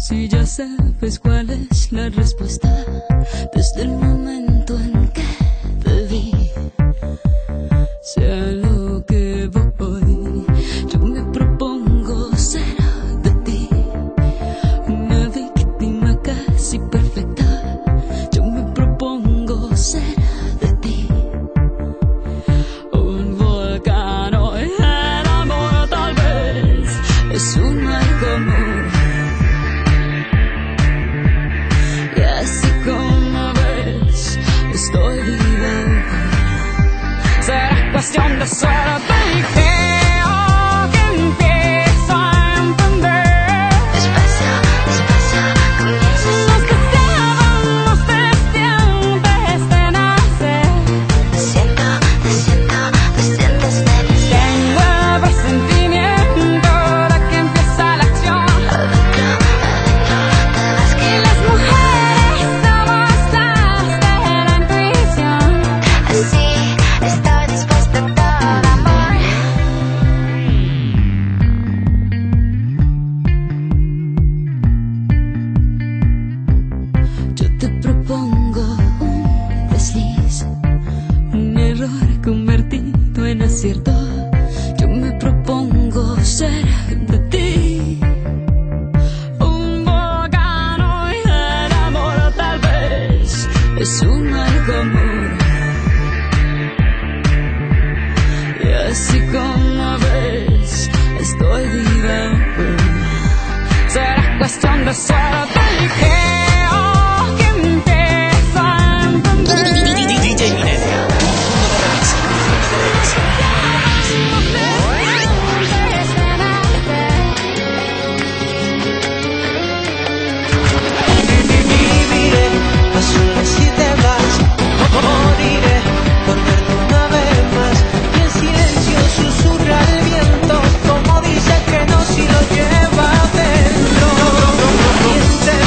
Si ya sabes cuál es la respuesta, desde el momento en que te vi, sea lo que voy, yo me propongo ser de ti, una víctima casi perfecta. Yo me propongo ser de ti, un volcán o el amor, tal vez es un mal común. Así como ves, estoy viva. Será cuestión de suerte y creo que empiezo a entender. Despacio, despacio, comienzas Nos deseábamos desde antes de nacer. Te siento desde nacer. Tengo el presentimiento de que empieza la acción. Adentro, te vas Y que las mujeres somos las de la intuición. así estoy dispuesta a todo amor. Yo te propongo un desliz, un error convertido en acierto. Yo me propongo ser de ti, un volcán y el amor, tal vez es un mal común. Y así como ves, estoy viva. Será cuestión de suerte y creo que empiezo a entender. DJ Minelia, Viviré a solas si te vas, moriré por verte una vez más. Y en silencio susurra el viento, como dice que no si lo lleva dentro. Miente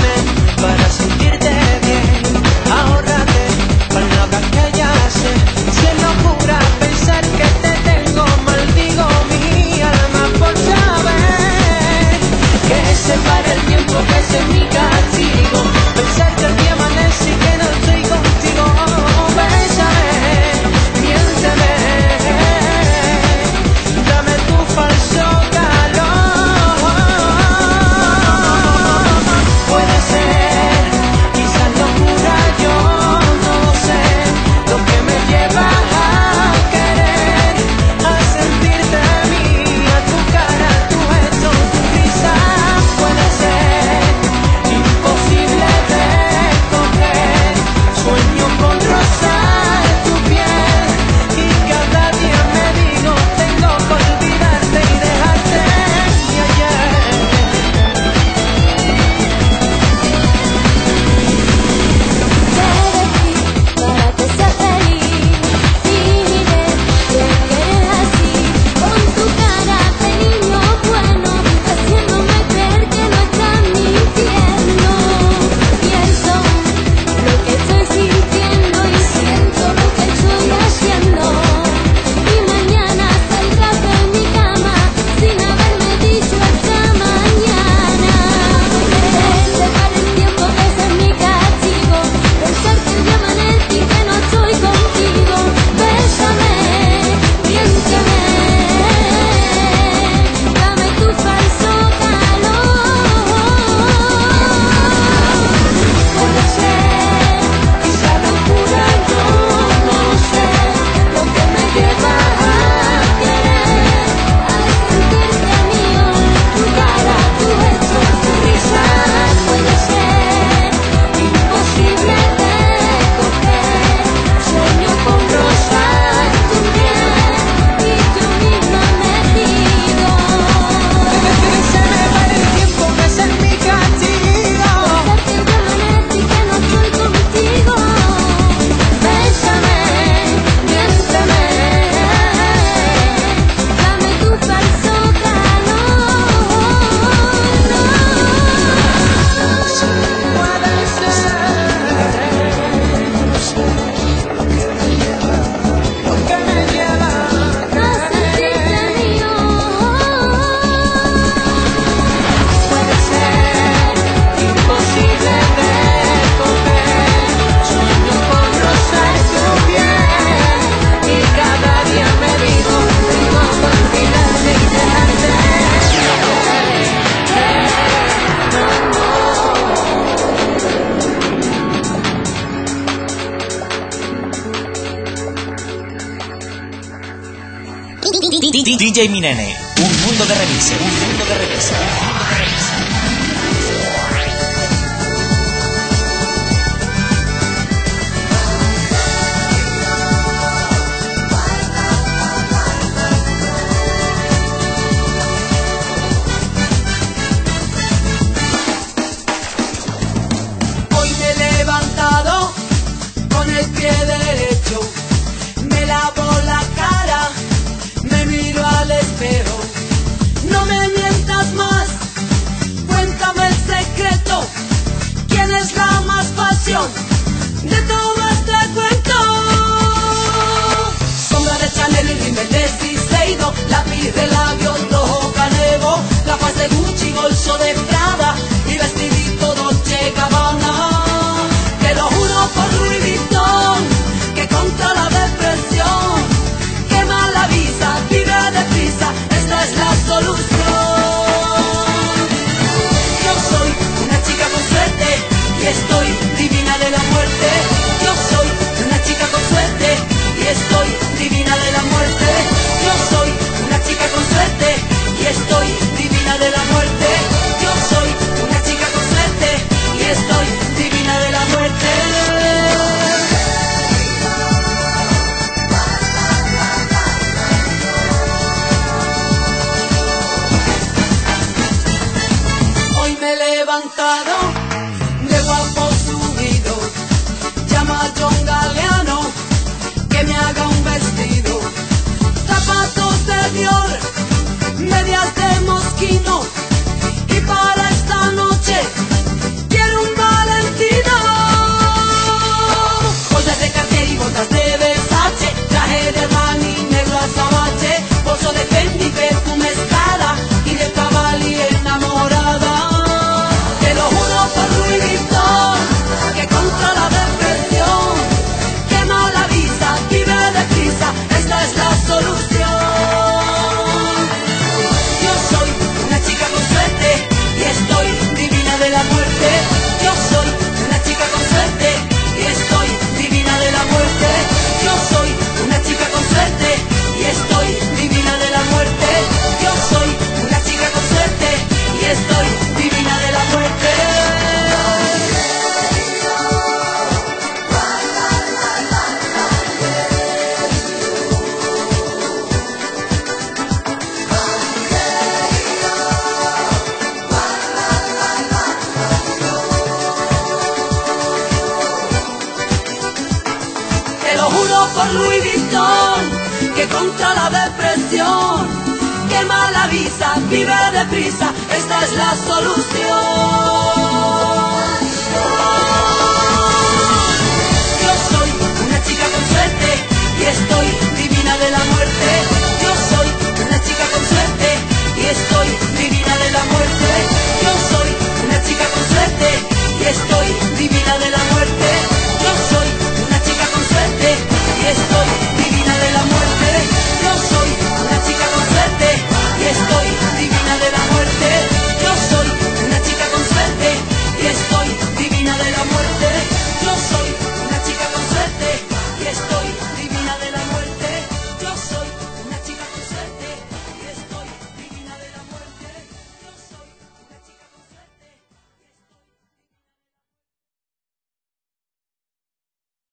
DJ Minene, un mundo de remixes, un mundo de remixes, un mundo de remixes. De todo este cuento, sombra de Chanel y rímel de Shiseido, lápiz de labios rojo Canevo, gafas de Gucci, bolso de Prada y vestidito Dolce Gabbana. Te lo juro por Louis Vuitton, que contra la depresión quema la visa, vive deprisa, esta es la solución. Yo soy una chica con suerte y estoy divina de la muerte. Yo soy una chica con suerte y estoy divina de la muerte. Yo soy una chica con suerte y estoy divina de la muerte. Yo soy una chica con suerte y estoy divina de la muerte. Hoy me he levantado de guapo subido, llama a John Galeano que me haga un vestido, zapatos de Dior, medias de Moschino y para esta noche quiero un Valentino. Bolsas de Cartier y botas de Versace, traje de Armani negro azabache, bolso de Fendi, perfume Prada y de Cavalli enamorada. Te lo juro por Louis Vuitton, que contra la depresión quema la visa, vive deprisa, esta es la solución. Yo soy una chica con suerte y estoy divina de la muerte. Yo soy una chica con suerte y estoy divina de la muerte. Yo soy una chica con suerte y estoy divina de la muerte. Yo soy una chica con suerte y estoy divina de la muerte. Te lo juro por Louis Vuitton, que contra la depresión quema la visa, vive deprisa, esta es la solución.